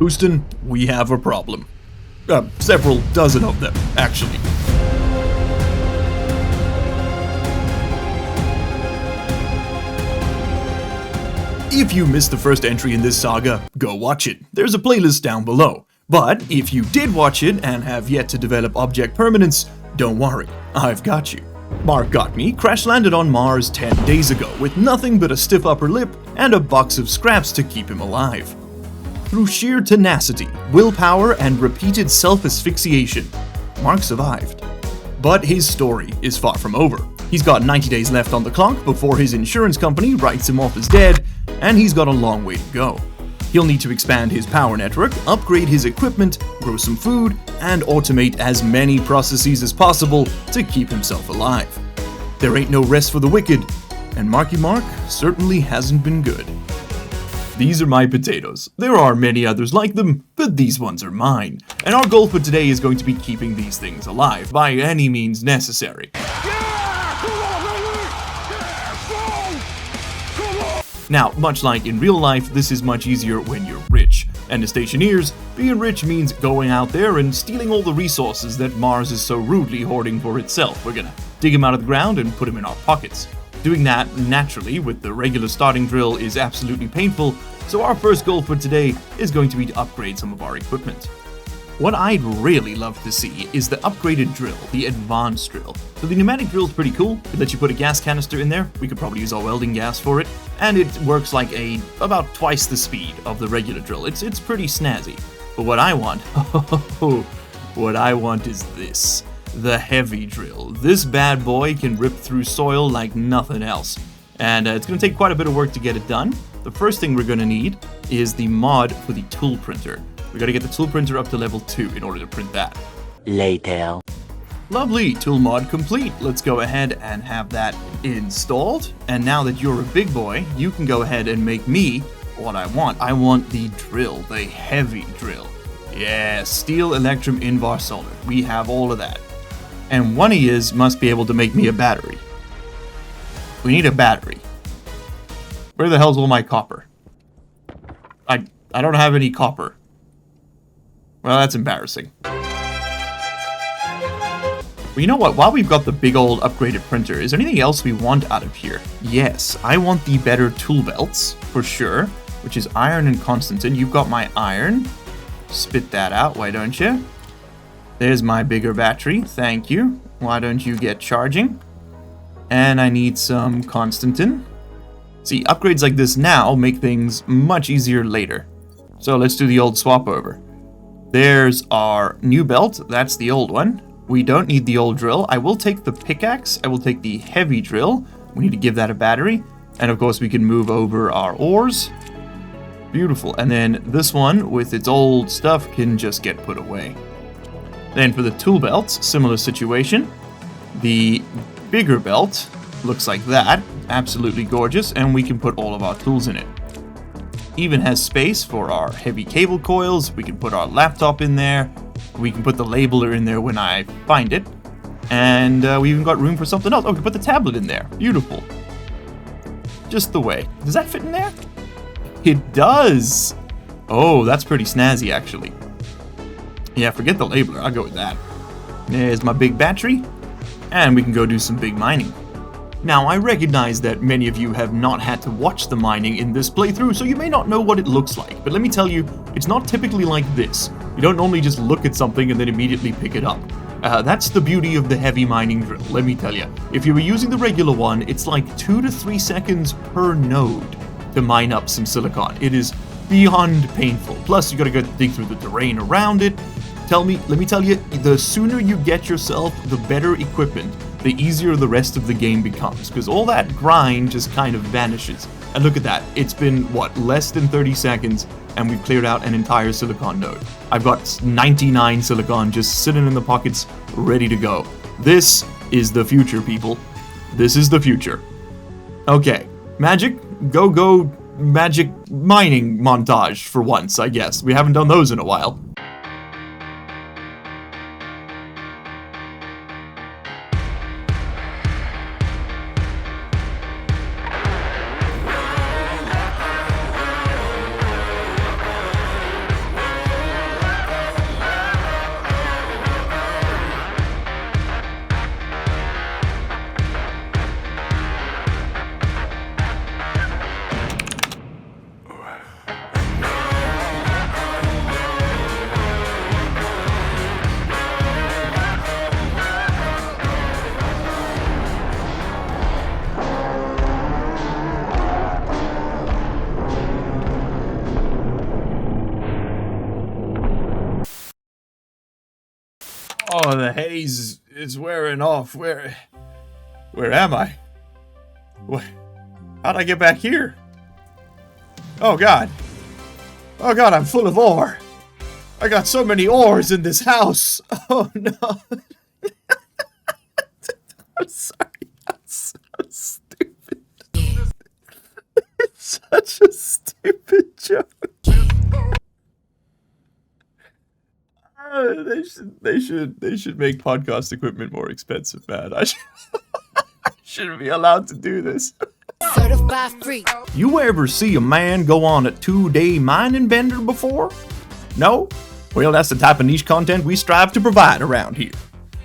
Houston, we have a problem. Several dozen of them, actually. If you missed the first entry in this saga, go watch it. There's a playlist down below. But if you did watch it and have yet to develop object permanence, don't worry, I've got you. Mark Gotney crash-landed on Mars 10 days ago with nothing but a stiff upper lip and a box of scraps to keep him alive. Through sheer tenacity, willpower, and repeated self-asphyxiation, Mark survived. But his story is far from over. He's got 90 days left on the clock before his insurance company writes him off as dead, and he's got a long way to go. He'll need to expand his power network, upgrade his equipment, grow some food, and automate as many processes as possible to keep himself alive. There ain't no rest for the wicked, and Marky Mark certainly hasn't been good. These are my potatoes. There are many others like them, but these ones are mine. And our goal for today is going to be keeping these things alive, by any means necessary. Now, much like in real life, this is much easier when you're rich. And as Stationeers, being rich means going out there and stealing all the resources that Mars is so rudely hoarding for itself. We're gonna dig them out of the ground and put them in our pockets. Doing that, naturally, with the regular starting drill is absolutely painful, so our first goal for today is going to be to upgrade some of our equipment. What I'd really love to see is the upgraded drill, the advanced drill. So the pneumatic drill is pretty cool. It lets you put a gas canister in there. We could probably use our welding gas for it. And it works like about twice the speed of the regular drill. It's pretty snazzy. But what I want, what I want is this. The heavy drill. This bad boy can rip through soil like nothing else. And it's going to take quite a bit of work to get it done. The first thing we're going to need is the mod for the tool printer. We got to get the tool printer up to level 2 in order to print that. Later. Lovely, tool mod complete. Let's go ahead and have that installed. And now that you're a big boy, you can go ahead and make me what I want. I want the drill, the heavy drill. Yeah, steel, electrum, invar, solar. We have all of that. And one of yous must be able to make me a battery. We need a battery. Where the hell's all my copper? I don't have any copper. Well, that's embarrassing. Well, you know what? While we've got the big old upgraded printer, is there anything else we want out of here? Yes, I want the better tool belts, for sure, which is iron and Constantin. You've got my iron. Spit that out, why don't you? There's my bigger battery, thank you. Why don't you get charging? And I need some Constantin. See, upgrades like this now make things much easier later. So let's do the old swap over. There's our new belt, that's the old one. We don't need the old drill. I will take the pickaxe, I will take the heavy drill. We need to give that a battery. And of course we can move over our ores. Beautiful, and then this one with its old stuff can just get put away. Then for the tool belts, similar situation. The bigger belt looks like that, absolutely gorgeous, and we can put all of our tools in it. Even has space for our heavy cable coils. We can put our laptop in there. We can put the labeler in there when I find it. And we even got room for something else. Oh, we can put the tablet in there. Beautiful. Just the way. Does that fit in there? It does! Oh, that's pretty snazzy, actually. Yeah, forget the labeler. I'll go with that. There's my big battery. And we can go do some big mining. Now, I recognize that many of you have not had to watch the mining in this playthrough, so you may not know what it looks like. But let me tell you, it's not typically like this. You don't normally just look at something and then immediately pick it up. That's the beauty of the heavy mining drill, let me tell you. If you were using the regular one, it's like 2 to 3 seconds per node to mine up some silicon. It is beyond painful. Plus, you gotta go dig through the terrain around it. Let me tell you, the sooner you get yourself the better equipment, the easier the rest of the game becomes, because all that grind just kind of vanishes. And look at that, it's been, what, less than 30 seconds, and we've cleared out an entire silicon node. I've got 99 silicon just sitting in the pockets, ready to go. This is the future, people. This is the future. Okay, magic, go, magic mining montage for once, I guess. We haven't done those in a while. Oh, the haze is wearing off. Where am I? How'd I get back here? Oh god. Oh god, I'm full of ore. I got so many ores in this house. Oh no. I'm sorry. I'm so stupid. It's such a stupid joke. They should make podcast equipment more expensive, man. I shouldn't be allowed to do this. Certified free. You ever see a man go on a 2-day mining bender before? No? Well, that's the type of niche content we strive to provide around here.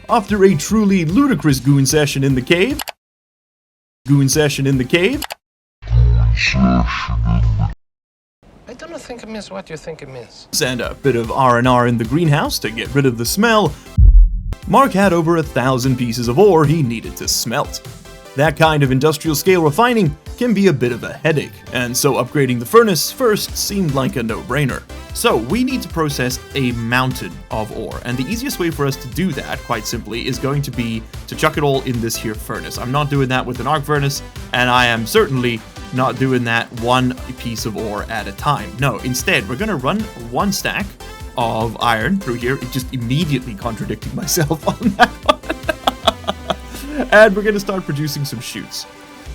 After a truly ludicrous goon session in the cave, I don't think it means what you think it means. and a bit of R&R in the greenhouse to get rid of the smell, Mark had over 1,000 pieces of ore he needed to smelt. That kind of industrial scale refining can be a bit of a headache, and so upgrading the furnace first seemed like a no-brainer. So we need to process a mountain of ore, and the easiest way for us to do that, quite simply, is going to be to chuck it all in this here furnace. I'm not doing that with an arc furnace, and I am certainly not doing that one piece of ore at a time. No, instead, we're going to run one stack of iron through here, just immediately contradicting myself on that one. And we're going to start producing some chutes.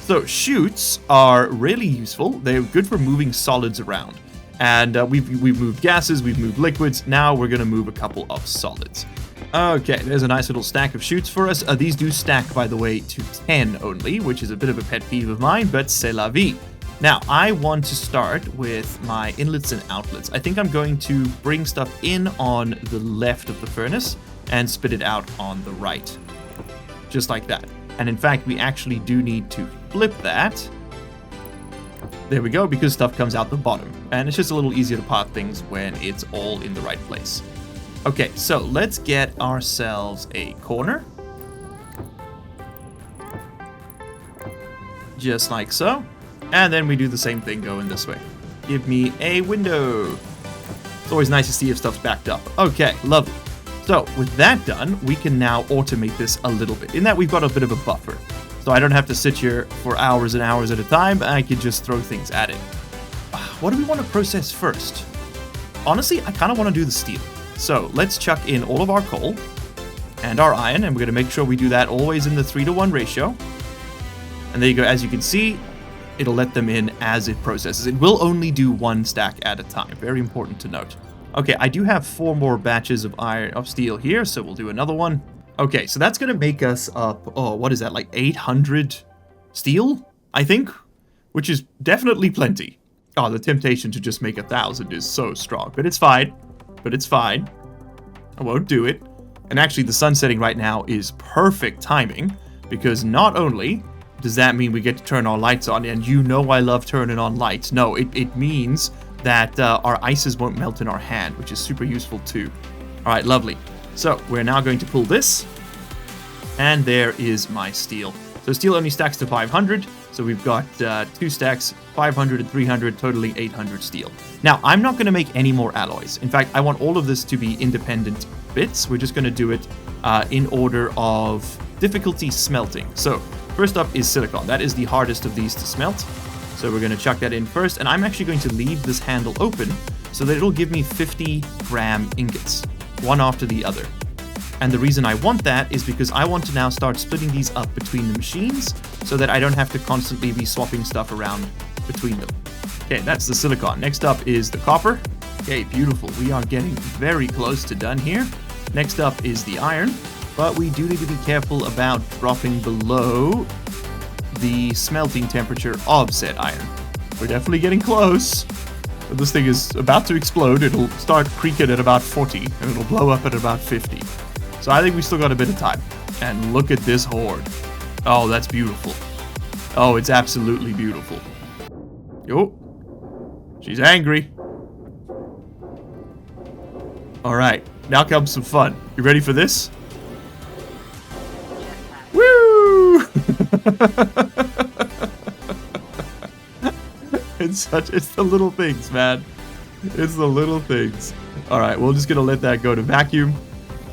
So chutes are really useful. They're good for moving solids around. And we've moved gases, we've moved liquids. Now we're going to move a couple of solids. Okay, there's a nice little stack of chutes for us. These do stack, by the way, to 10 only, which is a bit of a pet peeve of mine, but c'est la vie. Now, I want to start with my inlets and outlets. I think I'm going to bring stuff in on the left of the furnace and spit it out on the right. Just like that. And in fact, we actually do need to flip that. There we go, because stuff comes out the bottom. And it's just a little easier to path things when it's all in the right place. Okay, so let's get ourselves a corner. Just like so. And then we do the same thing going this way. Give me a window. It's always nice to see if stuff's backed up. Okay, lovely. So with that done, we can now automate this a little bit, in that we've got a bit of a buffer. So I don't have to sit here for hours and hours at a time. I can just throw things at it. What do we want to process first? Honestly, I kind of want to do the steel. So let's chuck in all of our coal and our iron, and we're going to make sure we do that always in the 3-to-1 ratio. And there you go. As you can see, it'll let them in as it processes. It will only do one stack at a time. Very important to note. Okay, I do have 4 more batches of steel here, so we'll do another one. Okay, so that's going to make us up, oh, what is that, like 800 steel, I think? Which is definitely plenty. Oh, the temptation to just make 1,000 is so strong, but it's fine. I won't do it. And actually, the sun setting right now is perfect timing, because not only does that mean we get to turn our lights on, and you know I love turning on lights. No, it means that our ices won't melt in our hand, which is super useful too. All right, lovely. So we're now going to pull this, and there is my steel. So steel only stacks to 500, so we've got 2 stacks, 500 and 300, totaling 800 steel. Now, I'm not going to make any more alloys. In fact, I want all of this to be independent bits. We're just going to do it in order of difficulty smelting. So first up is silicon. That is the hardest of these to smelt. So we're going to chuck that in first, and I'm actually going to leave this handle open so that it'll give me 50-gram ingots, one after the other. And the reason I want that is because I want to now start splitting these up between the machines so that I don't have to constantly be swapping stuff around between them. Okay, that's the silicon. Next up is the copper. Okay, beautiful. We are getting very close to done here. Next up is the iron, but we do need to be careful about dropping below the smelting temperature of said iron. We're definitely getting close. This thing is about to explode. It'll start creaking at about 40, and it'll blow up at about 50. So I think we still got a bit of time. And look at this horde. Oh, that's beautiful. Oh, it's absolutely beautiful. Oh, she's angry. All right, now comes some fun. You ready for this? Woo! It's the little things, man. It's the little things. All right, we're just gonna let that go to vacuum.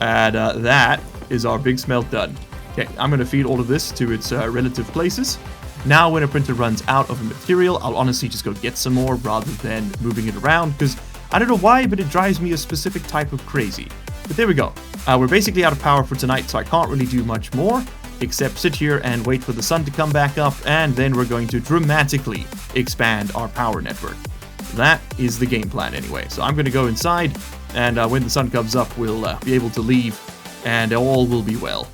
And that is our big smelt done. Okay, I'm going to feed all of this to its relative places. Now when a printer runs out of a material, I'll honestly just go get some more rather than moving it around, because I don't know why, but it drives me a specific type of crazy. But there we go. We're basically out of power for tonight, so I can't really do much more except sit here and wait for the sun to come back up, and then we're going to dramatically expand our power network. That is the game plan anyway. So I'm going to go inside, and when the sun comes up, we'll be able to leave, and all will be well.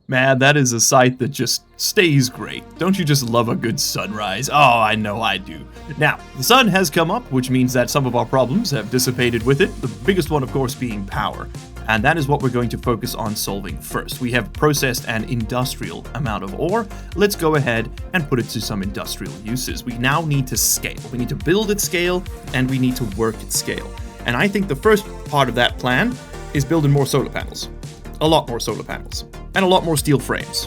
Man, that is a sight that just stays great. Don't you just love a good sunrise? Oh, I know I do. Now, the sun has come up, which means that some of our problems have dissipated with it, the biggest one, of course, being power. And that is what we're going to focus on solving first. We have processed an industrial amount of ore. Let's go ahead and put it to some industrial uses. We now need to scale. We need to build at scale, and we need to work at scale. And I think the first part of that plan is building more solar panels. A lot more solar panels. And a lot more steel frames.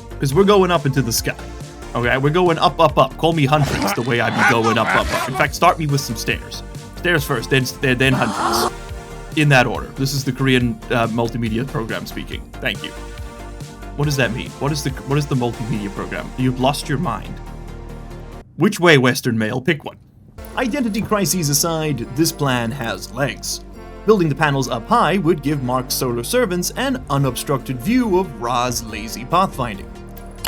Because we're going up into the sky. Okay, we're going up, up, up. Call me hundreds the way I be going up, up, up. In fact, start me with some stairs. Stairs first, then hundreds. In that order. This is the Korean multimedia program speaking. Thank you. What does that mean? What is the multimedia program? You've lost your mind. Which way, Western male? Pick one. Identity crises aside, this plan has legs. Building the panels up high would give Mark's solar servants an unobstructed view of Ra's lazy pathfinding.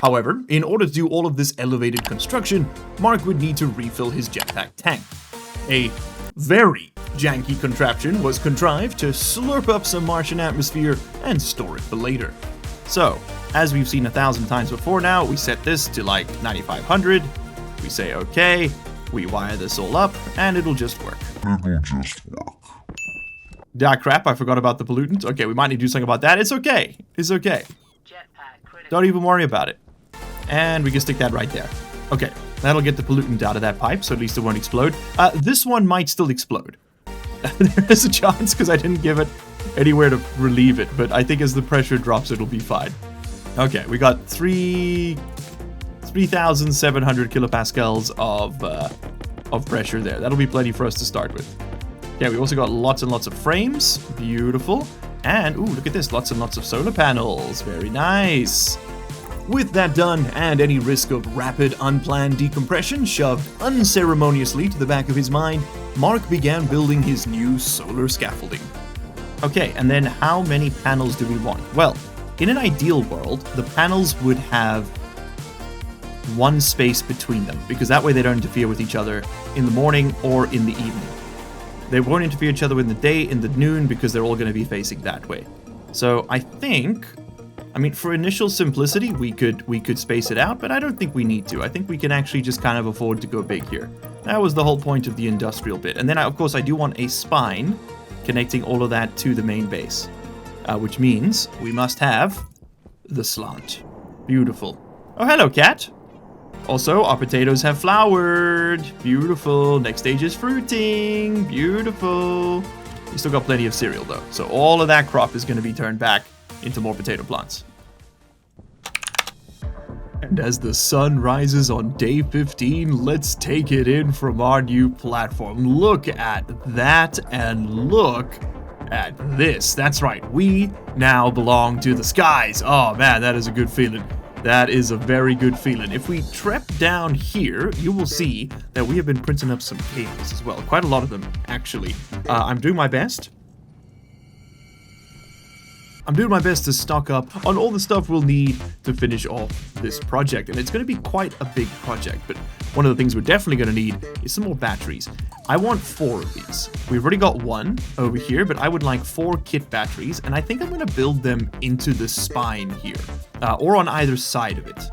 However, in order to do all of this elevated construction, Mark would need to refill his jetpack tank. A very janky contraption was contrived to slurp up some Martian atmosphere and store it for later. So, as we've seen 1,000 times before now, we set this to like 9,500, we say okay, we wire this all up, and it'll just work. Ah, crap, I forgot about the pollutant. Okay, we might need to do something about that. It's okay. It's okay. Don't even worry about it. And we can stick that right there. Okay, that'll get the pollutant out of that pipe, so at least it won't explode. This one might still explode. There's a chance, because I didn't give it anywhere to relieve it, but I think as the pressure drops, it'll be fine. Okay, we got 3,700 kilopascals of pressure there. That'll be plenty for us to start with. Yeah, we also got lots and lots of frames. Beautiful. And, ooh, look at this. Lots and lots of solar panels. Very nice. With that done, and any risk of rapid, unplanned decompression shoved unceremoniously to the back of his mind, Mark began building his new solar scaffolding. Okay, and then how many panels do we want? Well, in an ideal world, the panels would have one space between them, because that way they don't interfere with each other in the morning or in the evening. They won't interfere with each other in the day, in the noon, because they're all going to be facing that way. So I think, I mean, for initial simplicity, we could space it out, but I don't think we need to. I think we can actually just kind of afford to go big here. That was the whole point of the industrial bit. And then, of course, I do want a spine connecting all of that to the main base, which means we must have the slant. Beautiful. Oh, hello, cat. Also, our potatoes have flowered. Beautiful. Next stage is fruiting. Beautiful. We still got plenty of cereal, though. So all of that crop is going to be turned back into more potato plants. And as the sun rises on day 15, let's take it in from our new platform. Look at that, and look at this. That's right. We now belong to the skies. Oh, man, that is a good feeling. That is a very good feeling. If we trek down here, you will see that we have been printing up some cables as well. Quite a lot of them, actually. I'm doing my best. I'm doing my best to stock up on all the stuff we'll need to finish off this project. And it's going to be quite a big project, but one of the things we're definitely going to need is some more batteries. I want 4 of these. We've already got 1 over here, but I would like 4 kit batteries, and I think I'm going to build them into the spine here, or on either side of it.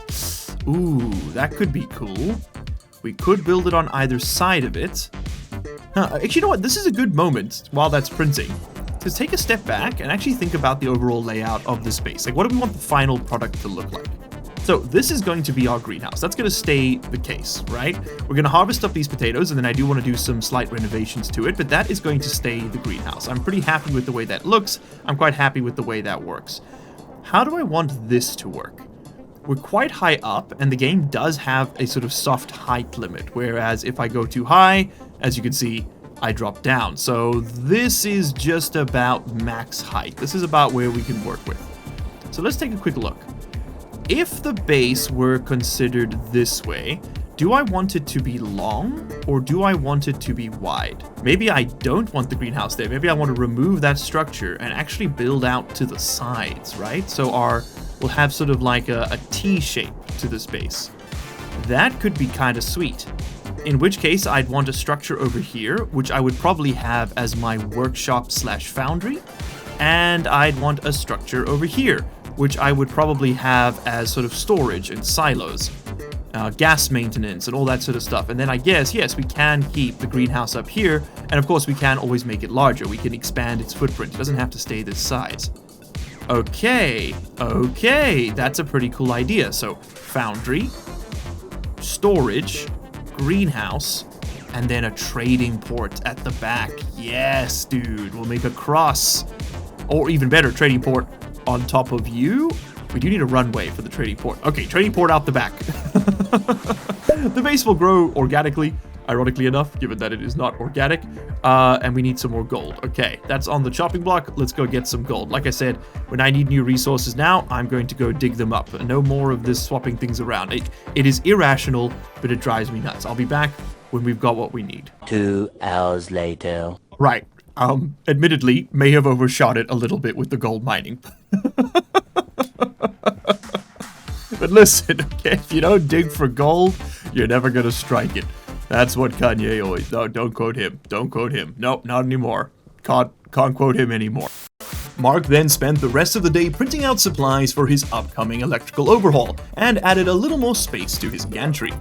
Ooh, that could be cool. We could build it on either side of it. Actually, you know what? This is a good moment while that's printing to take a step back and actually think about the overall layout of the space. Like, what do we want the final product to look like? So this is going to be our greenhouse. That's going to stay the case, right? We're going to harvest up these potatoes, and then I do want to do some slight renovations to it, but that is going to stay the greenhouse. I'm pretty happy with the way that looks. I'm quite happy with the way that works. How do I want this to work? We're quite high up, and the game does have a sort of soft height limit, whereas if I go too high, as you can see, I drop down. So this is just about max height. This is about where we can work with. So let's take a quick look. If the base were considered this way, do I want it to be long or do I want it to be wide? Maybe I don't want the greenhouse there. Maybe I want to remove that structure and actually build out to the sides, right? So we'll have sort of like a T shape to this base. That could be kind of sweet. In which case I'd want a structure over here, which I would probably have as my workshop slash foundry. And I'd want a structure over here, which I would probably have as sort of storage and silos. Gas maintenance and all that sort of stuff. And then I guess, yes, we can keep the greenhouse up here. And of course, we can always make it larger. We can expand its footprint. It doesn't have to stay this size. Okay, that's a pretty cool idea. So foundry, storage, greenhouse, and then a trading port at the back. Yes, dude, we'll make a cross. Or even better, trading port on top of you. We do need a runway for the trading port. Okay, trading port out the back. The base will grow organically, ironically enough, given that it is not organic. And we need some more gold. Okay, that's on the chopping block. Let's go get some gold. Like I said, when I need new resources now, I'm going to go dig them up. No more of this swapping things around. It is irrational, but it drives me nuts. I'll be back when we've got what we need. 2 hours later. Right. Admittedly, may have overshot it a little bit with the gold mining. But listen, okay, if you don't dig for gold, you're never gonna strike it. That's what Kanye always... No, don't quote him. Don't quote him. Nope, not anymore. Can't quote him anymore. Mark then spent the rest of the day printing out supplies for his upcoming electrical overhaul, and added a little more space to his gantry.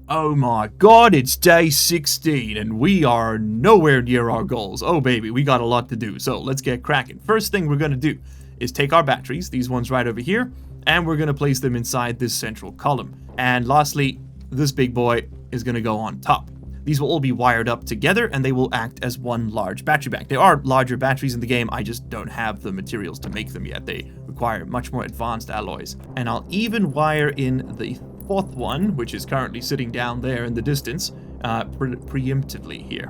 Oh my god, it's day 16, and we are nowhere near our goals. Oh baby, we got a lot to do, so let's get cracking. First thing we're gonna do is take our batteries, these ones right over here, and we're gonna place them inside this central column. And lastly, this big boy is gonna go on top. These will all be wired up together, and they will act as one large battery bank. There are larger batteries in the game, I just don't have the materials to make them yet. They require much more advanced alloys. And I'll even wire in the fourth one, which is currently sitting down there in the distance, preemptively here.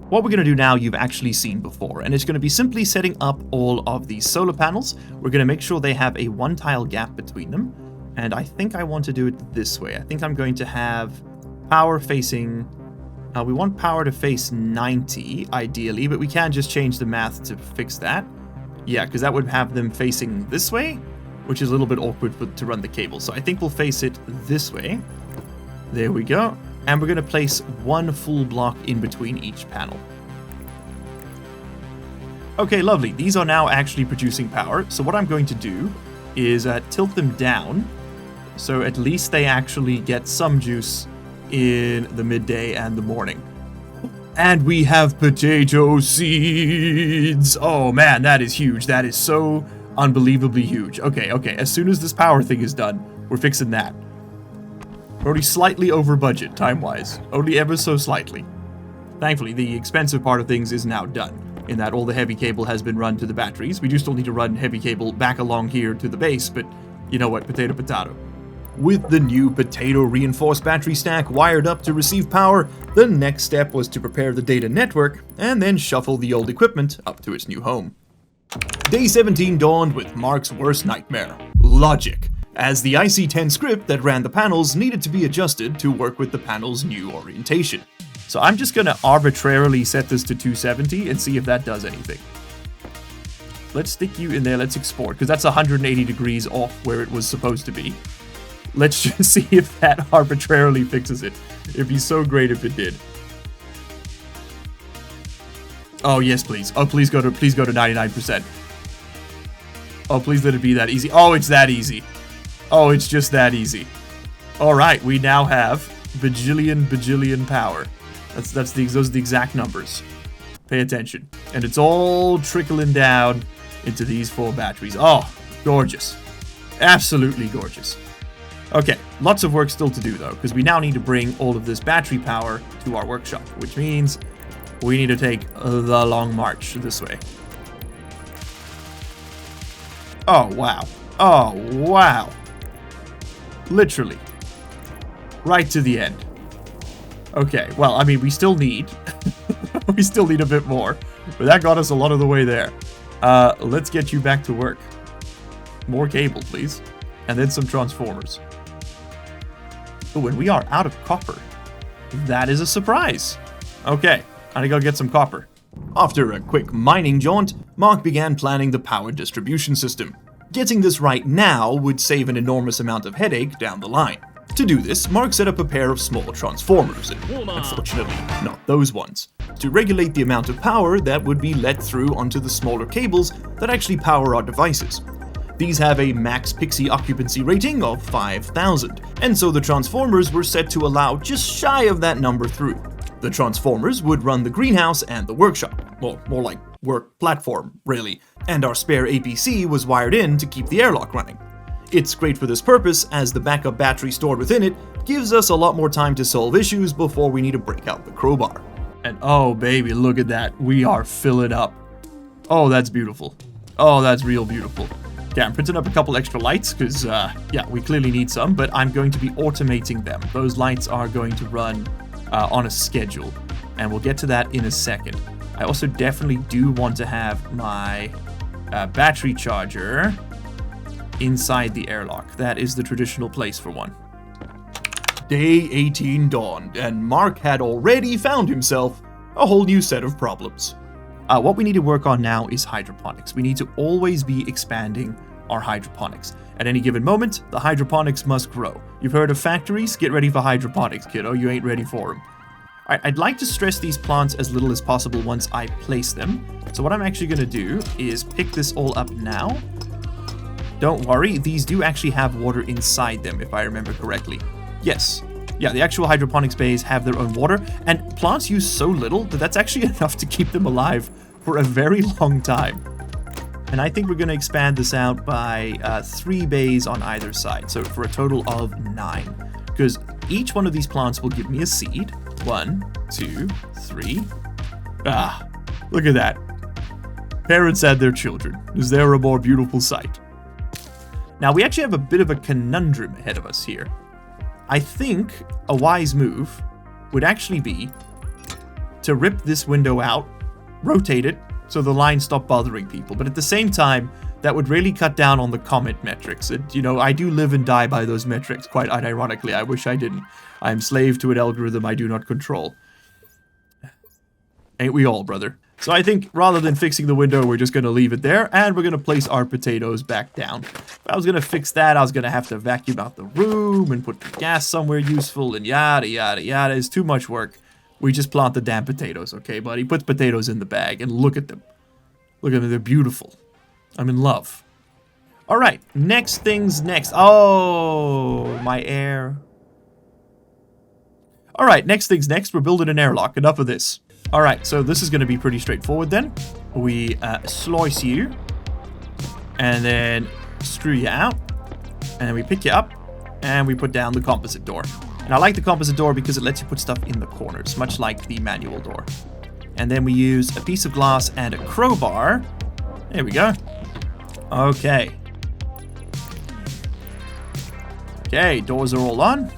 What we're going to do now you've actually seen before, and it's going to be simply setting up all of these solar panels. We're going to make sure they have a one tile gap between them, and I think I want to do it this way. I think I'm going to have power facing... we want power to face 90, ideally, but we can just change the math to fix that. Yeah, because that would have them facing this way, which is a little bit awkward to run the cable. So I think we'll face it this way. There we go. And we're going to place one full block in between each panel. Okay, lovely. These are now actually producing power. So what I'm going to do is tilt them down, so at least they actually get some juice in the midday and the morning. And we have potato seeds. Oh man, that is huge. That is so unbelievably huge. Okay. As soon as this power thing is done, we're fixing that. We're already slightly over budget, time-wise. Only ever so slightly. Thankfully, the expensive part of things is now done, in that all the heavy cable has been run to the batteries. We do still need to run heavy cable back along here to the base, but you know what, potato potato. With the new potato reinforced battery stack wired up to receive power, the next step was to prepare the data network, and then shuffle the old equipment up to its new home. Day 17 dawned with Mark's worst nightmare, logic, as the IC10 script that ran the panels needed to be adjusted to work with the panel's new orientation. So I'm just going to arbitrarily set this to 270 and see if that does anything. Let's stick you in there, let's export, because that's 180 degrees off where it was supposed to be. Let's just see if that arbitrarily fixes it. It'd be so great if it did. Oh yes, please. Oh, please go to 99%. Oh, please let it be that easy. Oh, it's that easy. Oh, it's just that easy. All right, we now have bajillion power. Those are the exact numbers. Pay attention. And it's all trickling down into these 4 batteries. Oh, gorgeous. Absolutely gorgeous. Okay, lots of work still to do though, because we now need to bring all of this battery power to our workshop, which means we need to take the long march this way. Oh, wow. Oh, wow. Literally. Right to the end. Okay, well, I mean, we still need... we still need a bit more. But that got us a lot of the way there. Let's get you back to work. More cable, please. And then some transformers. Oh, and we are out of copper. That is a surprise. Okay, I gotta go get some copper. After a quick mining jaunt, Mark began planning the power distribution system. Getting this right now would save an enormous amount of headache down the line. To do this, Mark set up a pair of small transformers, and unfortunately, not those ones, to regulate the amount of power that would be let through onto the smaller cables that actually power our devices. These have a max pixie occupancy rating of 5,000, and so the transformers were set to allow just shy of that number through. The transformers would run the greenhouse and the workshop, well, more like work platform, really, and our spare APC was wired in to keep the airlock running. It's great for this purpose, as the backup battery stored within it gives us a lot more time to solve issues before we need to break out the crowbar. And oh baby, look at that, we are filling up. Oh, that's beautiful. Oh, that's real beautiful. Yeah, I'm printing up a couple extra lights, because, yeah, we clearly need some, but I'm going to be automating them. Those lights are going to run on a schedule, and we'll get to that in a second. I also definitely do want to have my battery charger inside the airlock. That is the traditional place for one. Day 18 dawned, and Mark had already found himself a whole new set of problems. What we need to work on now is hydroponics. We need to always be expanding our hydroponics. At any given moment, the hydroponics must grow. You've heard of factories? Get ready for hydroponics, kiddo. You ain't ready for them. Alright, I'd like to stress these plants as little as possible once I place them. So what I'm actually going to do is pick this all up now. Don't worry, these do actually have water inside them, if I remember correctly. Yes. Yeah, the actual hydroponics bays have their own water, and plants use so little that that's actually enough to keep them alive for a very long time. And I think we're going to expand this out by 3 bays on either side, so for a total of 9. Because each one of these plants will give me a seed. 1, 2, 3. Ah, look at that. Parents and their children. Is there a more beautiful sight? Now, we actually have a bit of a conundrum ahead of us here. I think a wise move would actually be to rip this window out, rotate it, so the lines stop bothering people. But at the same time, that would really cut down on the comment metrics. And, you know, I do live and die by those metrics, quite unironically. I wish I didn't. I am slave to an algorithm I do not control. Ain't we all, brother? So I think rather than fixing the window, we're just going to leave it there, and we're going to place our potatoes back down. If I was going to fix that, I was going to have to vacuum out the room and put the gas somewhere useful and yada, yada, yada. It's too much work. We just plant the damn potatoes, okay, buddy? Put potatoes in the bag and look at them. Look at them, they're beautiful. I'm in love. All right, next things next. Oh, my air. All right, next things next. We're building an airlock. Enough of this. All right, so this is going to be pretty straightforward then. We slice you, and then screw you out, and then we pick you up, and we put down the composite door. And I like the composite door because it lets you put stuff in the corners, much like the manual door. And then we use a piece of glass and a crowbar. There we go. Okay. Okay, doors are all on.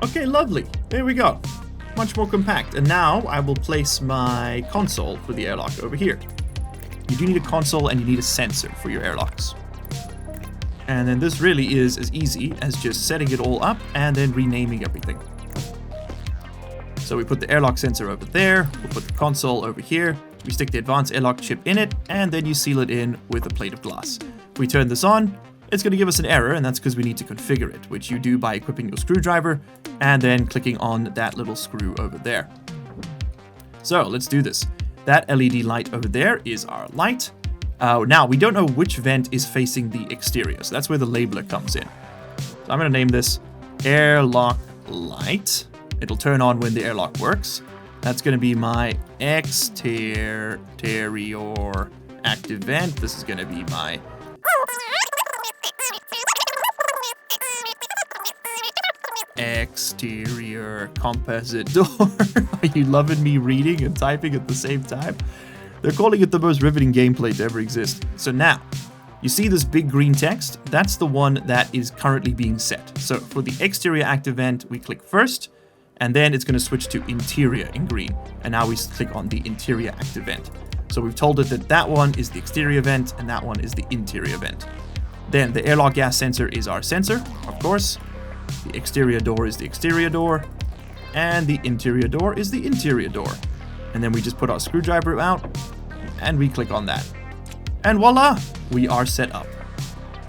Okay, lovely. There we go. Much more compact. And now I will place my console for the airlock over here. You do need a console and you need a sensor for your airlocks. And then this really is as easy as just setting it all up and then renaming everything. So we put the airlock sensor over there, we'll put the console over here, we stick the advanced airlock chip in it, and then you seal it in with a plate of glass. If we turn this on, it's going to give us an error, and that's because we need to configure it, which you do by equipping your screwdriver and then clicking on that little screw over there. So let's do this. That LED light over there is our light. Now, we don't know which vent is facing the exterior, so that's where the labeler comes in. So I'm going to name this airlock light. It'll turn on when the airlock works. That's going to be my exterior active vent. This is going to be my exterior composite door. Are you loving me reading and typing at the same time? They're calling it the most riveting gameplay to ever exist. So now, you see this big green text? That's the one that is currently being set. So for the exterior active vent, we click first, And then it's going to switch to interior in green. And now we click on the interior active vent. So we've told it that that one is the exterior vent and that one is the interior vent. Then the airlock gas sensor is our sensor, of course. The exterior door is the exterior door. And the interior door is the interior door. And then we just put our screwdriver out and we click on that. And voila, we are set up.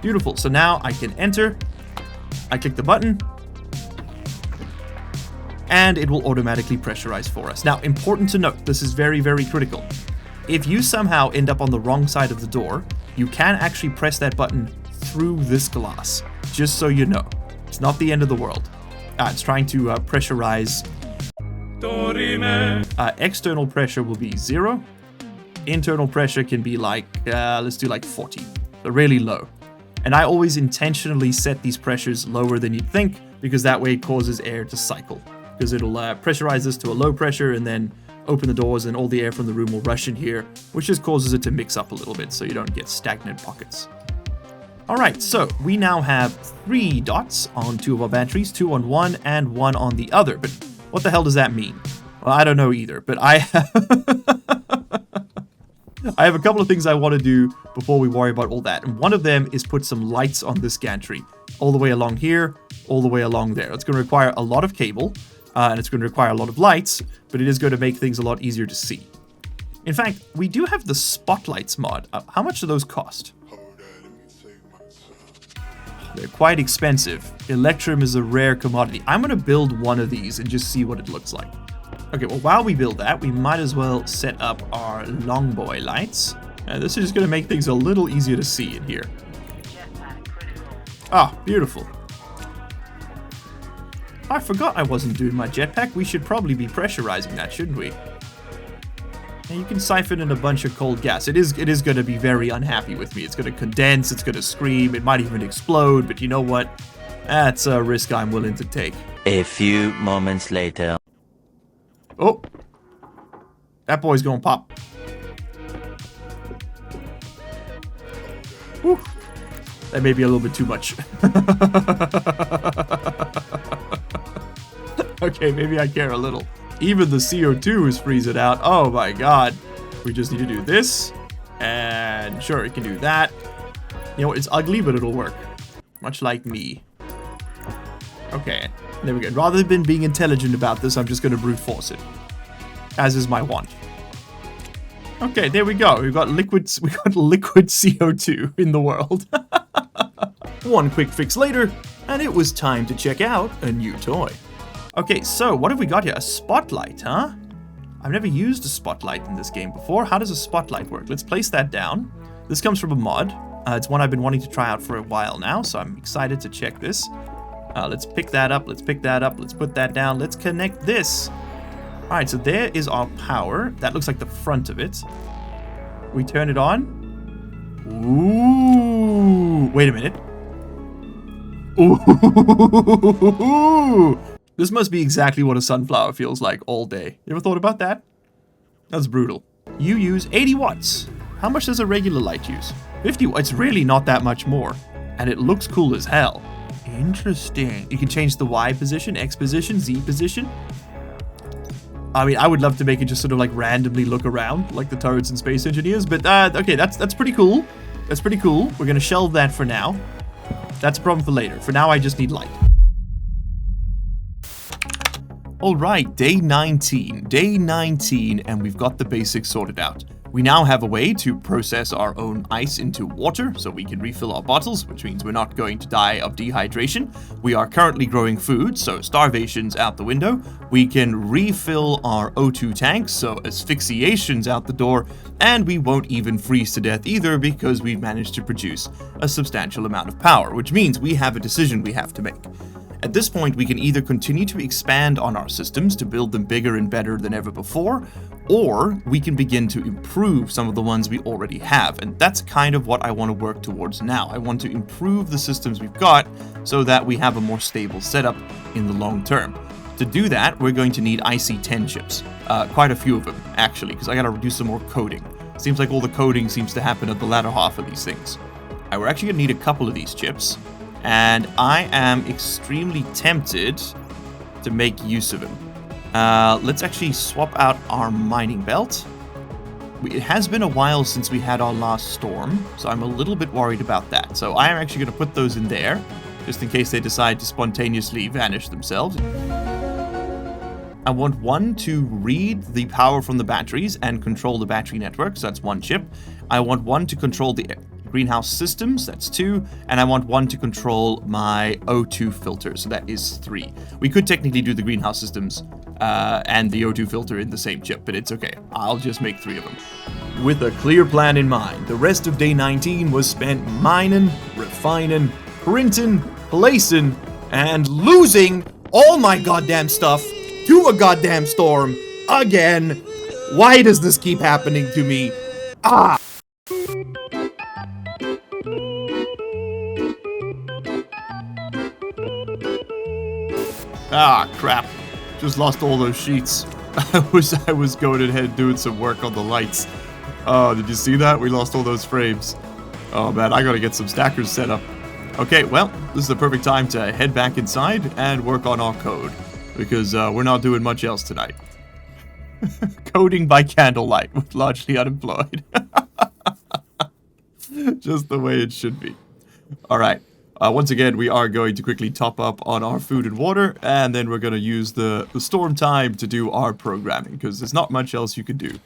Beautiful. So now I can enter. I click the button. And it will automatically pressurize for us. Now, important to note, this is very, very critical. If you somehow end up on the wrong side of the door, you can actually press that button through this glass. Just so you know. It's not the end of the world. It's trying to pressurize. External pressure will be 0. Internal pressure can be like, let's do like 40. So really low. And I always intentionally set these pressures lower than you'd think, because that way it causes air to cycle. Because it'll pressurize this to a low pressure and then open the doors and all the air from the room will rush in here, which just causes it to mix up a little bit so you don't get stagnant pockets. Alright, so we now have 3 dots on 2 of our batteries, 2 on one and 1 on the other. But what the hell does that mean? Well, I don't know either, but I have a couple of things I want to do before we worry about all that. And one of them is put some lights on this gantry. All the way along here, all the way along there. It's going to require a lot of cable, and it's going to require a lot of lights, but it is going to make things a lot easier to see. In fact, we do have the spotlights mod. How much do those cost? They're quite expensive. Electrum is a rare commodity. I'm going to build one of these and just see what it looks like. Okay, well, while we build that, we might as well set up our long boy lights. This is just going to make things a little easier to see in here. Ah, beautiful. I forgot I wasn't doing my jetpack. We should probably be pressurizing that, shouldn't we? And you can siphon in a bunch of cold gas. It is going to be very unhappy with me. It's going to condense, it's going to scream, it might even explode, but you know what? That's a risk I'm willing to take. A few moments later. Oh! That boy's gonna pop. Whew. That may be a little bit too much. Okay, maybe I care a little. Even the CO2 is freezing out. Oh my god. We just need to do this. And sure, it can do that. You know, it's ugly, but it'll work. Much like me. Okay, there we go. Rather than being intelligent about this, I'm just going to brute force it. As is my want. Okay, there we go. We got liquid CO2 in the world. One quick fix later, and it was time to check out a new toy. Okay, so what have we got here? A spotlight, huh? I've never used a spotlight in this game before. How does a spotlight work? Let's place that down. This comes from a mod. It's one I've been wanting to try out for a while now, so I'm excited to check this. Let's pick that up. Let's pick that up. Let's put that down. Let's connect this. All right, so there is our power. That looks like the front of it. We turn it on. Ooh, wait a minute. Ooh, this must be exactly what a sunflower feels like all day. You ever thought about that? That's brutal. You use 80 watts. How much does a regular light use? 50 watts. It's really not that much more. And it looks cool as hell. Interesting. You can change the Y position, X position, Z position. I mean, I would love to make it just sort of like randomly look around, like the turrets in Space Engineers, but okay, that's pretty cool. That's pretty cool. We're gonna shelve that for now. That's a problem for later. For now, I just need light. Alright, day 19. Day 19, and we've got the basics sorted out. We now have a way to process our own ice into water, so we can refill our bottles, which means we're not going to die of dehydration. We are currently growing food, so starvation's out the window. We can refill our O2 tanks, so asphyxiation's out the door, and we won't even freeze to death either because we've managed to produce a substantial amount of power, which means we have a decision we have to make. At this point, we can either continue to expand on our systems to build them bigger and better than ever before, or we can begin to improve some of the ones we already have, and that's kind of what I want to work towards now. I want to improve the systems we've got so that we have a more stable setup in the long term. To do that, we're going to need IC-10 chips. Quite a few of them, actually, because I gotta do some more coding. Seems like all the coding seems to happen at the latter half of these things. We're actually gonna need a couple of these chips. And I am extremely tempted to make use of him. Let's actually swap out our mining belt. It has been a while since we had our last storm, so I'm a little bit worried about that. So I am actually going to put those in there, just in case they decide to spontaneously vanish themselves. I want one to read the power from the batteries and control the battery network, so that's one chip. I want one to control the greenhouse systems, that's 2, and I want one to control my O2 filter, so that is 3. We could technically do the greenhouse systems and the O2 filter in the same chip, but it's okay. I'll just make 3 of them. With a clear plan in mind, the rest of day 19 was spent mining, refining, printing, placing, and losing all my goddamn stuff to a goddamn storm again. Why does this keep happening to me? Ah! Ah, crap. Just lost all those sheets. I was going ahead doing some work on the lights. Oh, did you see that? We lost all those frames. Oh man, I gotta get some stackers set up. Okay, well, this is the perfect time to head back inside and work on our code, because we're not doing much else tonight. Coding by candlelight with largely unemployed. Just the way it should be. Alright. Once again, we are going to quickly top up on our food and water, and then we're going to use the storm time to do our programming, because there's not much else you can do.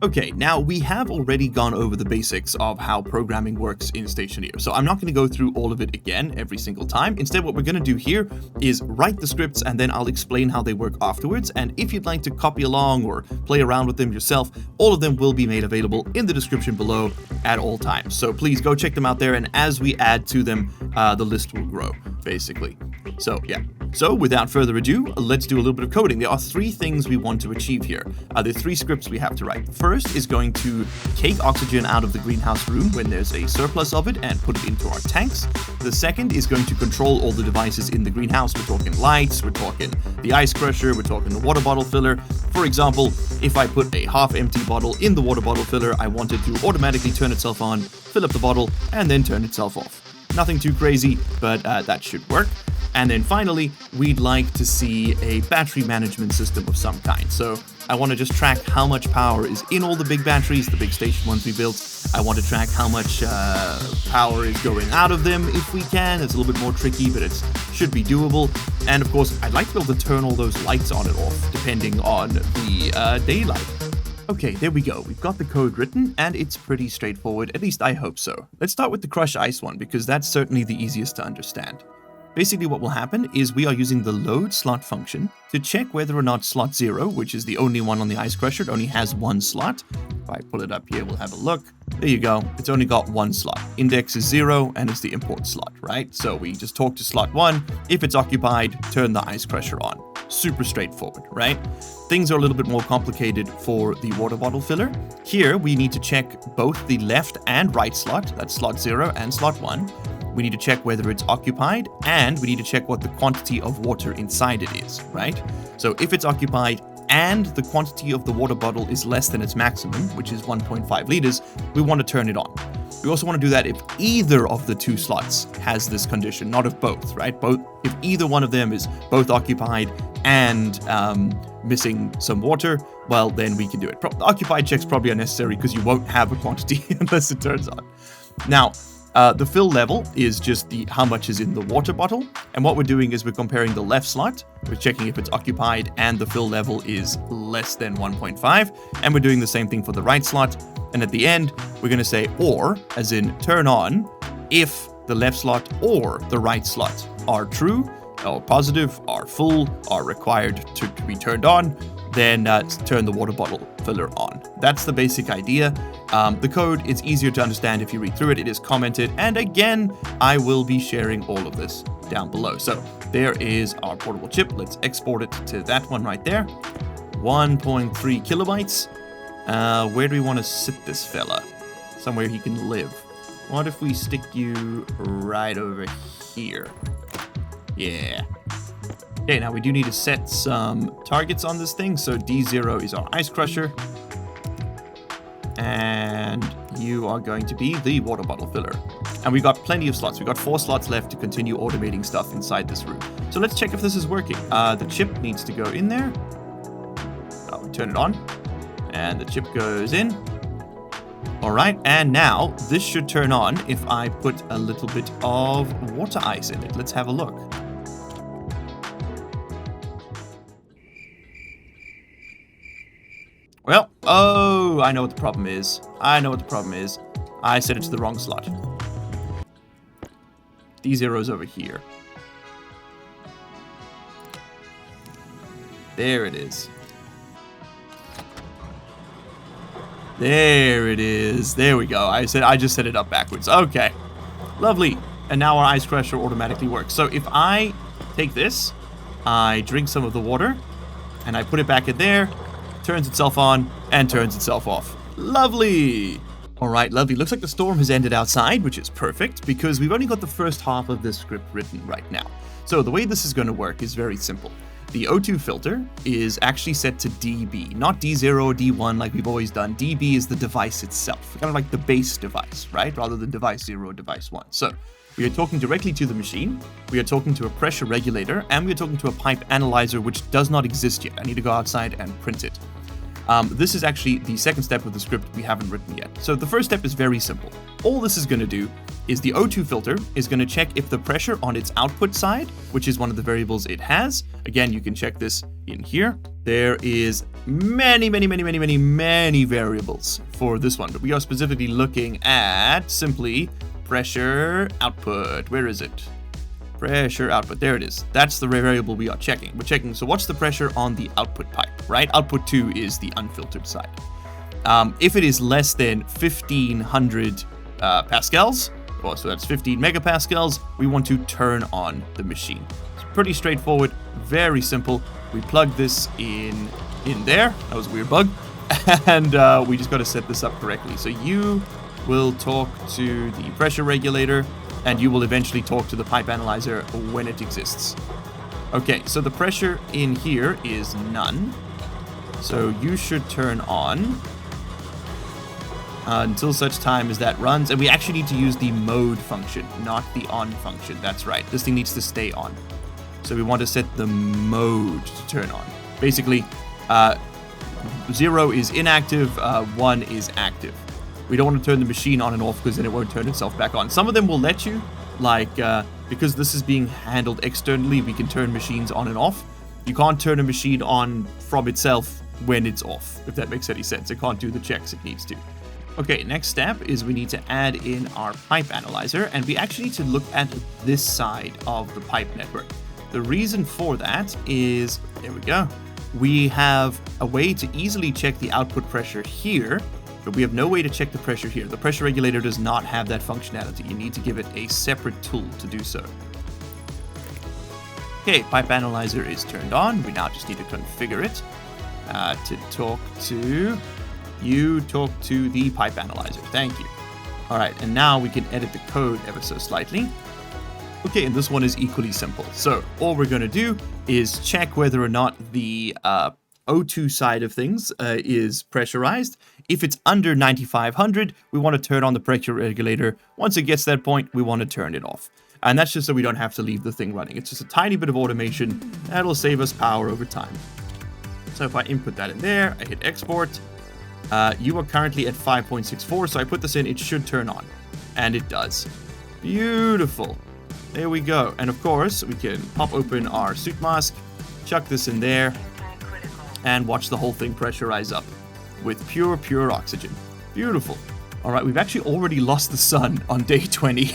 Okay, now we have already gone over the basics of how programming works in Stationeers, so I'm not going to go through all of it again every single time. Instead, what we're going to do here is write the scripts, and then I'll explain how they work afterwards, and if you'd like to copy along or play around with them yourself, all of them will be made available in the description below at all times. So please go check them out there, and as we add to them, the list will grow, basically. So, yeah. So, without further ado, let's do a little bit of coding. There are 3 things we want to achieve here. There are 3 scripts we have to write. The first is going to take oxygen out of the greenhouse room when there's a surplus of it and put it into our tanks. The second is going to control all the devices in the greenhouse. We're talking lights, we're talking the ice crusher, we're talking the water bottle filler. For example, if I put a half-empty bottle in the water bottle filler, I want it to automatically turn itself on, fill up the bottle, and then turn itself off. Nothing too crazy, but that should work. And then finally, we'd like to see a battery management system of some kind. So I want to just track how much power is in all the big batteries, the big station ones we built. I want to track how much power is going out of them if we can. It's a little bit more tricky, but it should be doable. And of course, I'd like to be able to turn all those lights on and off, depending on the daylight. Okay, there we go. We've got the code written, and it's pretty straightforward. At least I hope so. Let's start with the crush ice one, because that's certainly the easiest to understand. Basically what will happen is we are using the load slot function to check whether or not slot 0, which is the only one on the ice crusher, it only has 1 slot. If I pull it up here, we'll have a look. There you go. It's only got 1 slot. Index is 0, and it's the import slot, right? So we just talk to slot 1. If it's occupied, turn the ice crusher on. Super straightforward, right? Things are a little bit more complicated for the water bottle filler. Here, we need to check both the left and right slot, that's slot 0 and slot 1. We need to check whether it's occupied, and we need to check what the quantity of water inside it is, right? So if it's occupied and the quantity of the water bottle is less than its maximum, which is 1.5 liters, we want to turn it on. We also want to do that if either of the 2 slots has this condition, not if both, right? If either one of them is both occupied and missing some water, well, then we can do it. The occupied check's probably unnecessary because you won't have a quantity unless it turns on. Now, the fill level is just how much is in the water bottle, and what we're doing is we're comparing the left slot, we're checking if it's occupied and the fill level is less than 1.5, and we're doing the same thing for the right slot, and at the end, we're going to say OR, as in turn on, if the left slot or the right slot are true, or positive, are full, are required to be turned on, then turn the water bottle filler on. That's the basic idea. The code is easier to understand if you read through it. It is commented, and again, I will be sharing all of this down below. So there is our portable chip. Let's export it to that one right there. 1.3 kilobytes. Where do we want to sit this fella? Somewhere he can live. What if we stick you right over here? Yeah. Okay, now we do need to set some targets on this thing. So D0 is our ice crusher. And you are going to be the water bottle filler. And we've got plenty of slots. We've got 4 slots left to continue automating stuff inside this room. So let's check if this is working. The chip needs to go in there. Oh, turn it on. And the chip goes in. All right, and now this should turn on if I put a little bit of water ice in it. Let's have a look. Well, oh, I know what the problem is. I set it to the wrong slot. D0 is over here. There it is. There it is. There we go. I just set it up backwards. Okay. Lovely. And now our ice crusher automatically works. So if I take this, I drink some of the water, and I put it back in there, turns itself on, and turns itself off. Lovely. All right, lovely. Looks like the storm has ended outside, which is perfect because we've only got the first half of this script written right now. So the way this is going to work is very simple. The O2 filter is actually set to DB, not D0 or D1 like we've always done. DB is the device itself, kind of like the base device, right? Rather than device 0 or device 1. So we are talking directly to the machine, we are talking to a pressure regulator, and we are talking to a pipe analyzer, which does not exist yet. I need to go outside and print it. This is actually the second step of the script we haven't written yet. So the first step is very simple. All this is going to do is the O2 filter is going to check if the pressure on its output side, which is one of the variables it has. Again, you can check this in here. There is many variables for this one, but we are specifically looking at simply pressure output. Where is it? Pressure output. There it is. That's the variable we are checking. We're checking, so what's the pressure on the output pipe, right? Output 2 is the unfiltered side. If it is less than 1500 pascals, well, so that's 15 megapascals, we want to turn on the machine. It's pretty straightforward, very simple. We plug this in there. That was a weird bug. And we just got to set this up correctly. So you will talk to the pressure regulator, and you will eventually talk to the pipe analyzer when it exists. Okay, so the pressure in here is none. So you should turn on until such time as that runs. And we actually need to use the mode function, not the on function. That's right. This thing needs to stay on. So we want to set the mode to turn on. Basically, 0 is inactive, 1 is active. We don't want to turn the machine on and off because then it won't turn itself back on. Some of them will let you, like, because this is being handled externally, we can turn machines on and off. You can't turn a machine on from itself when it's off, if that makes any sense. It can't do the checks it needs to. Okay, next step is we need to add in our pipe analyzer, and we actually need to look at this side of the pipe network. The reason for that is, there we go, we have a way to easily check the output pressure here, but we have no way to check the pressure here. The pressure regulator does not have that functionality. You need to give it a separate tool to do so. Okay, pipe analyzer is turned on. We now just need to configure it to talk to... You talk to the pipe analyzer. Thank you. All right, and now we can edit the code ever so slightly. Okay, and this one is equally simple. So all we're going to do is check whether or not the O2 side of things is pressurized. If it's under 9500, we want to turn on the pressure regulator. Once it gets to that point, we want to turn it off. And that's just so we don't have to leave the thing running. It's just a tiny bit of automation. That'll save us power over time. So if I input that in there, I hit export. You are currently at 5.64, so I put this in, it should turn on. And it does. Beautiful. There we go. And of course, we can pop open our suit mask, chuck this in there, and watch the whole thing pressurize up with pure oxygen. Beautiful. All right, we've actually already lost the sun on day 20.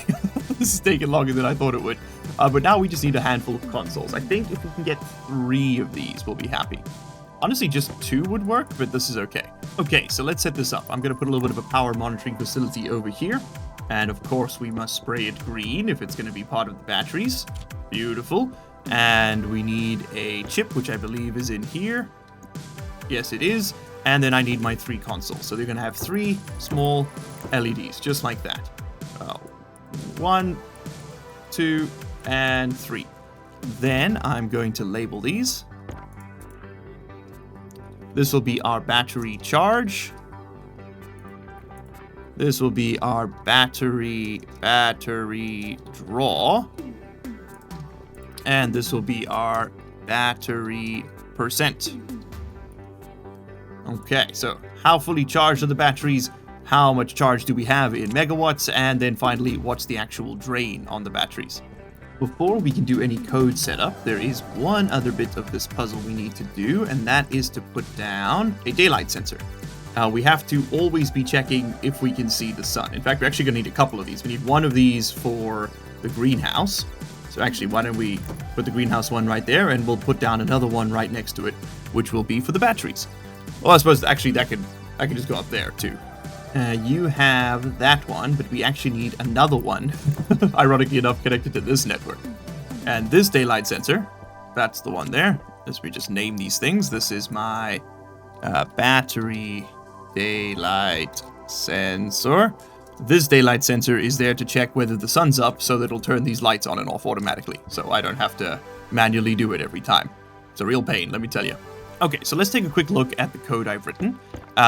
This is taking longer than I thought it would. But now we just need a handful of consoles. I think if we can get 3 of these, we'll be happy. Honestly, just 2 would work, but this is okay. Okay, so let's set this up. I'm going to put a little bit of a power monitoring facility over here. And of course, we must spray it green if it's going to be part of the batteries. Beautiful. And we need a chip, which I believe is in here. Yes, it is. And then I need my 3 consoles. So they're going to have 3 small LEDs, just like that. 1, 2, and 3. Then I'm going to label these. This will be our battery charge. This will be our battery draw. And this will be our battery percent. Okay, so how fully charged are the batteries? How much charge do we have in megawatts? And then finally, what's the actual drain on the batteries? Before we can do any code setup, there is one other bit of this puzzle we need to do, and that is to put down a daylight sensor. We have to always be checking if we can see the sun. In fact, we're actually going to need a couple of these. We need one of these for the greenhouse. So actually, why don't we put the greenhouse one right there, and we'll put down another one right next to it, which will be for the batteries. Well, I suppose actually I could just go up there too. You have that one, but we actually need another one, ironically enough, connected to this network. And this daylight sensor, that's the one there. As we just name these things, this is my battery daylight sensor. This daylight sensor is there to check whether the sun's up, so that it'll turn these lights on and off automatically, so I don't have to manually do it every time. It's a real pain, let me tell you. Okay, so let's take a quick look at the code I've written.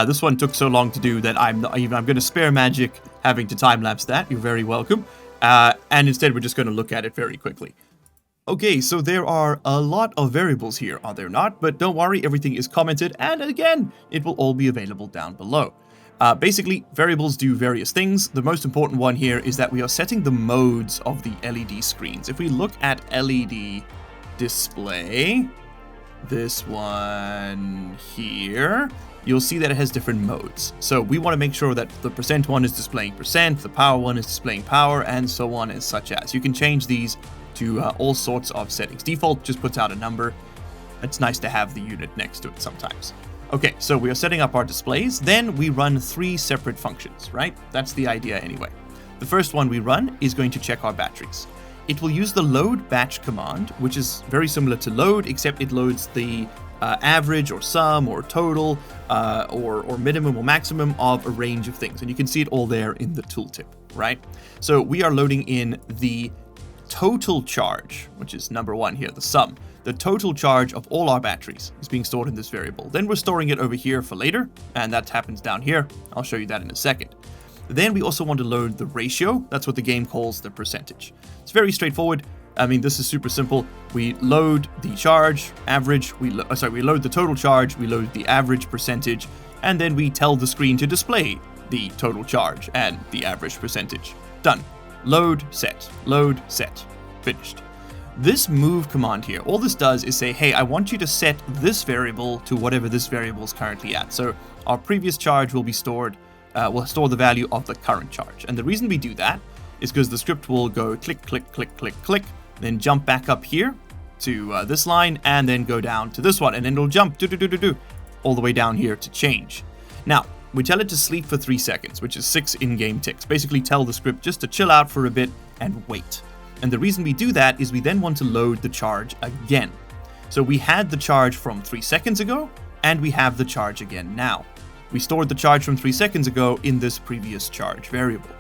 This one took so long to do that I'm going to spare Magic having to time-lapse that. You're very welcome. And instead, we're just going to look at it very quickly. Okay, so there are a lot of variables here, are there not? But don't worry, everything is commented, and again, it will all be available down below. Basically, variables do various things. The most important one here is that we are setting the modes of the LED screens. If we look at LED display, this one here, you'll see that it has different modes. So we want to make sure that the percent one is displaying percent, the power one is displaying power, and so on and such as. You can change these to all sorts of settings. Default just puts out a number. It's nice to have the unit next to it sometimes. Okay, so we are setting up our displays. Then we run 3 separate functions, right? That's the idea anyway. The first one we run is going to check our batteries. It will use the load batch command, which is very similar to load, except it loads the average or sum or total or minimum or maximum of a range of things. And you can see it all there in the tooltip, right? So we are loading in the total charge, which is number 1 here, the sum. The total charge of all our batteries is being stored in this variable. Then we're storing it over here for later, and that happens down here. I'll show you that in a second. Then we also want to load the ratio. That's what the game calls the percentage. It's very straightforward. I mean, this is super simple. We load the charge, average, we load the total charge, we load the average percentage, and then we tell the screen to display the total charge and the average percentage. Done. Load, set, finished. This move command here, all this does is say, hey, I want you to set this variable to whatever this variable is currently at. So our previous charge will be stored, we'll store the value of the current charge. And the reason we do that is because the script will go click, click, click, click, click, then jump back up here to this line, and then go down to this one, and then it'll jump all the way down here to change. Now, we tell it to sleep for 3 seconds, which is 6 in-game ticks. Basically tell the script just to chill out for a bit and wait. And the reason we do that is we then want to load the charge again. So we had the charge from 3 seconds ago, and we have the charge again now. We stored the charge from 3 seconds ago in this previous charge variable.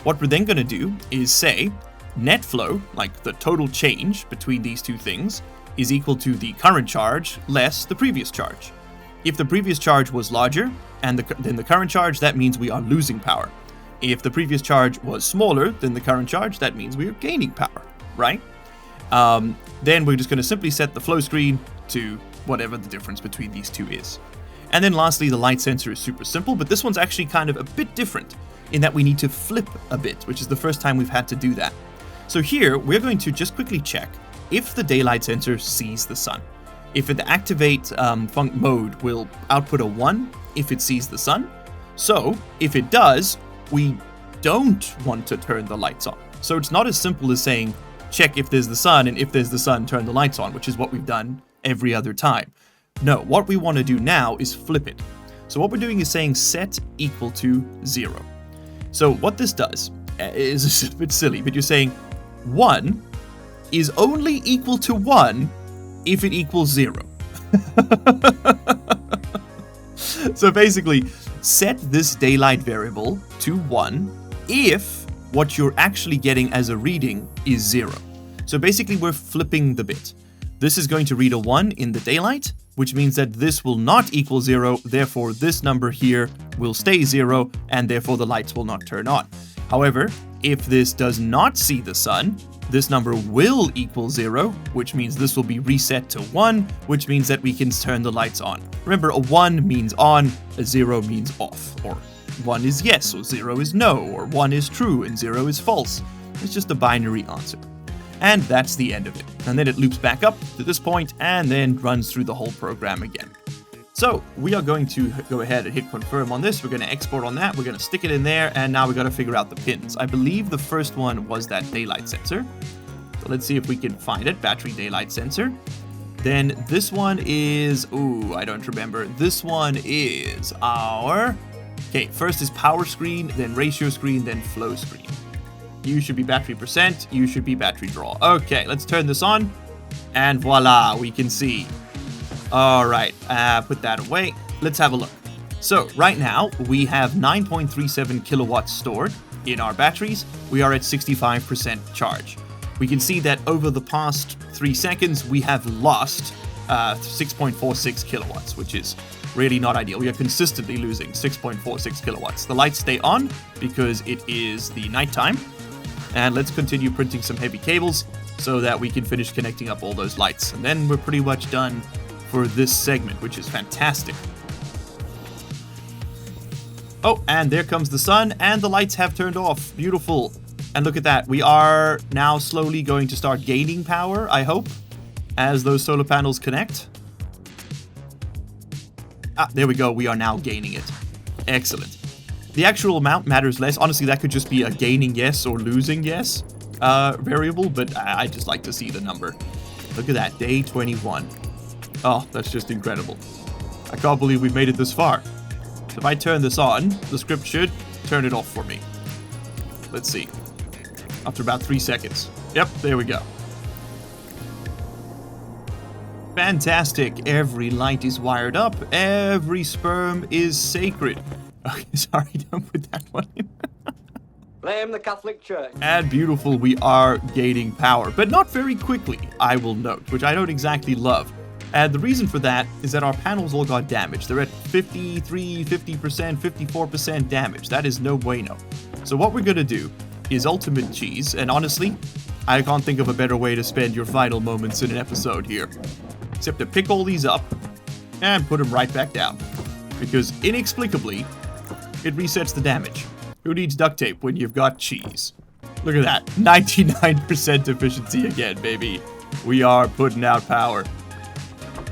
What we're then going to do is say net flow, like the total change between these two things, is equal to the current charge less the previous charge. If the previous charge was larger than the current charge, that means we are losing power. If the previous charge was smaller than the current charge, that means we are gaining power, right? Then we're just going to simply set the flow screen to whatever the difference between these two is. And then lastly, the light sensor is super simple, but this one's actually kind of a bit different in that we need to flip a bit, which is the first time we've had to do that. So here, we're going to just quickly check if the daylight sensor sees the sun. If the activate func mode will output a 1 if it sees the sun. So if it does, we don't want to turn the lights on. So it's not as simple as saying, check if there's the sun, and if there's the sun, turn the lights on, which is what we've done every other time. No, what we want to do now is flip it. So what we're doing is saying set equal to 0. So what this does is a bit silly, but you're saying 1 is only equal to 1 if it equals 0. So basically, set this daylight variable to 1 if what you're actually getting as a reading is 0. So basically, we're flipping the bit. This is going to read a 1 in the daylight, which means that this will not equal 0, therefore this number here will stay 0, and therefore the lights will not turn on. However, if this does not see the sun, This number will equal 0, which means this will be reset to 1, which means that we can turn the lights on. Remember, a 1 means on, a 0 means off, or 1 is yes, or 0 is no, or 1 is true and 0 is false. It's just a binary answer. And that's the end of it. And then it loops back up to this point and then runs through the whole program again. So we are going to go ahead and hit confirm on this. We're going to export on that. We're going to stick it in there. And now we got to figure out the pins. I believe the first one was that daylight sensor. So let's see if we can find it. Battery daylight sensor. Then this one is, ooh, I don't remember. This one is our, okay, first is power screen, then ratio screen, then flow screen. You should be battery percent. You should be battery draw. Okay, let's turn this on. And voila, we can see. All right, put that away. Let's have a look. So right now we have 9.37 kilowatts stored in our batteries. We are at 65% charge. We can see that over the past 3 seconds, we have lost 6.46 kilowatts, which is really not ideal. We are consistently losing 6.46 kilowatts. The lights stay on because it is the nighttime. And let's continue printing some heavy cables so that we can finish connecting up all those lights. And then we're pretty much done for this segment, which is fantastic. Oh, and there comes the sun, and the lights have turned off. Beautiful. And look at that. We are now slowly going to start gaining power, I hope, as those solar panels connect. Ah, there we go. We are now gaining it. Excellent. The actual amount matters less. Honestly, that could just be a gaining yes or losing yes variable, but I just like to see the number. Look at that. Day 21. Oh, that's just incredible. I can't believe we've made it this far. So if I turn this on, the script should turn it off for me. Let's see. After about 3 seconds. Yep, there we go. Fantastic. Every light is wired up. Every sperm is sacred. Okay, sorry, don't put that one in. Blame the Catholic Church. And beautiful, we are gaining power, but not very quickly, I will note, which I don't exactly love. And the reason for that is that our panels all got damaged. They're at 53, 50%, 54% damage. That is no bueno. So what we're going to do is ultimate cheese. And honestly, I can't think of a better way to spend your final moments in an episode here. Except to pick all these up and put them right back down. Because inexplicably, it resets the damage. Who needs duct tape when you've got cheese? Look at that. 99% efficiency again, baby. We are putting out power.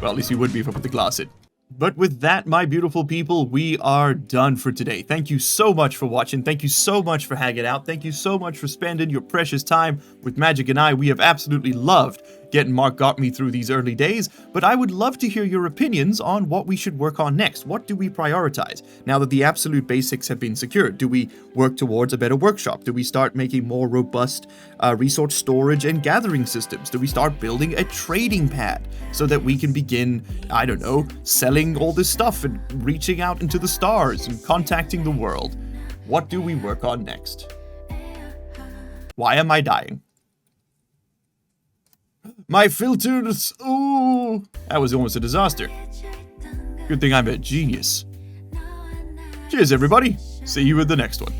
Well, at least we would be if I put the glass in. But with that, my beautiful people, we are done for today. Thank you so much for watching. Thank you so much for hanging out. Thank you so much for spending your precious time with Magic and I. We have absolutely loved getting Mark Got Me through these early days, but I would love to hear your opinions on what we should work on next. What do we prioritize? Now that the absolute basics have been secured, do we work towards a better workshop? Do we start making more robust resource storage and gathering systems? Do we start building a trading pad so that we can begin, I don't know, selling all this stuff and reaching out into the stars and contacting the world? What do we work on next? Why am I dying? My filters! Ooh! That was almost a disaster. Good thing I'm a genius. Cheers, everybody. See you in the next one.